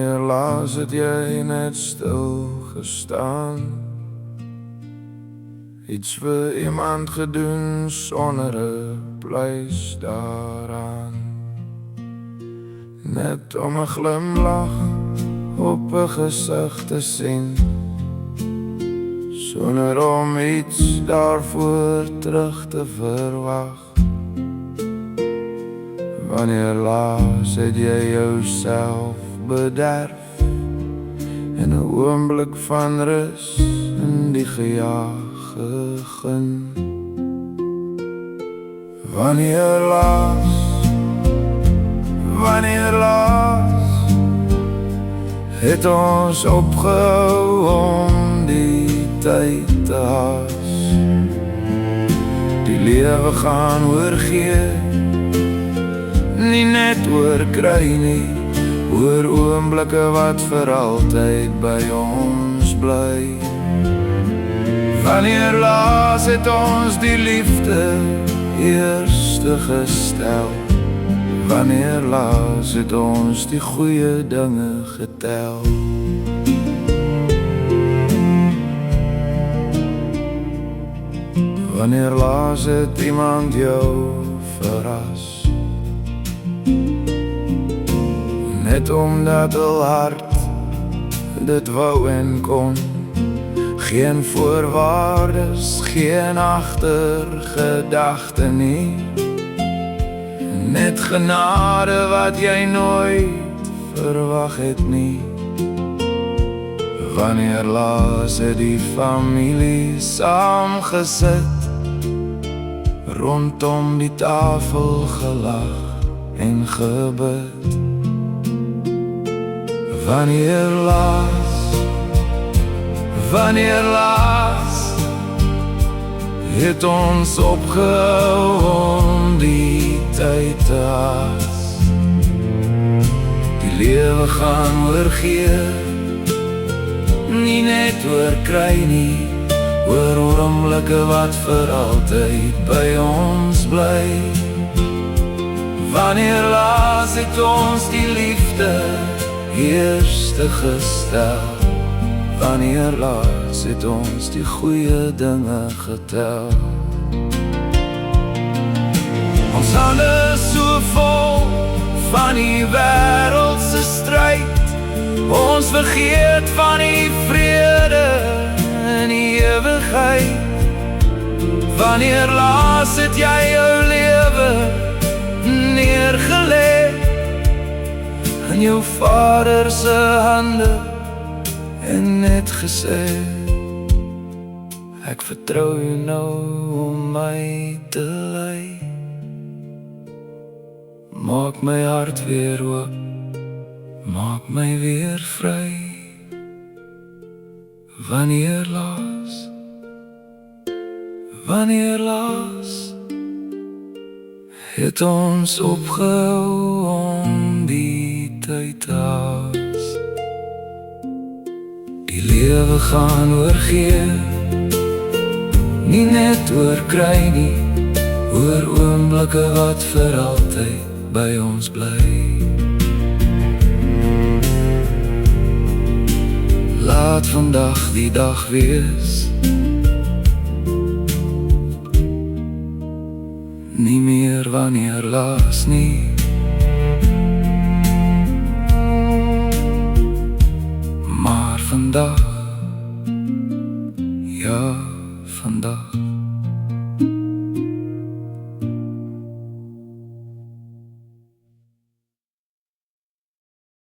Wanneer laas het jy net stil gestaan? Iets vir iemand gedoen sonder 'n pleis daaraan. Net om 'n glimlach op 'n gesig te sien, sonder om iets daarvoor terug te verwag. Wanneer laas het jy jouself bederf in 'n oomblik van rus in die gejaag gegin? Wanneer laas het ons opgehou om die tyd te haas? Die lewe gaan oorgee, nie net oor kry nie, oor oomblikke wat vir altyd by ons bly. Wanneer laas het ons die liefde eerste gestel? Wanneer laas het ons die goeie dinge getel? Wanneer laas het iemand jou verras? Net omdat hul hart dit wou en kon. Geen voorwaardes, geen agtergedagte nie. Net genade wat jy nooit verwag het nie. Wanneer laas het die familie saamgesit, rondom die tafel gelag en gebid? Wanneer laas het ons opgehou om die tyd te haas? Die lewe gaan oorgee, nie net oor kry nie, oor oomblikke wat vir altyd by ons bly. Wanneer laas het ons die liefde eerste gestel? Wanneer laas het ons die goeie dinge getel? Ons hande so vol van die wêreldse stryd, ons vergeet van die vrede in die ewigheid. Wanneer laas het jy jou lewe neergelê in jou Vader se hande en net gesê, ek vertrou U nou om my te lei. Maak my hart weer oop, maak my weer vry. Wanneer laas het ons opgehou om die tyd te haas? Die lewe gaan oorgee, nie net oor kry nie, oor oomblikke wat vir altyd by ons bly. Laat vandag die dag wees, nie meer wanneer laas nie. Maar vandag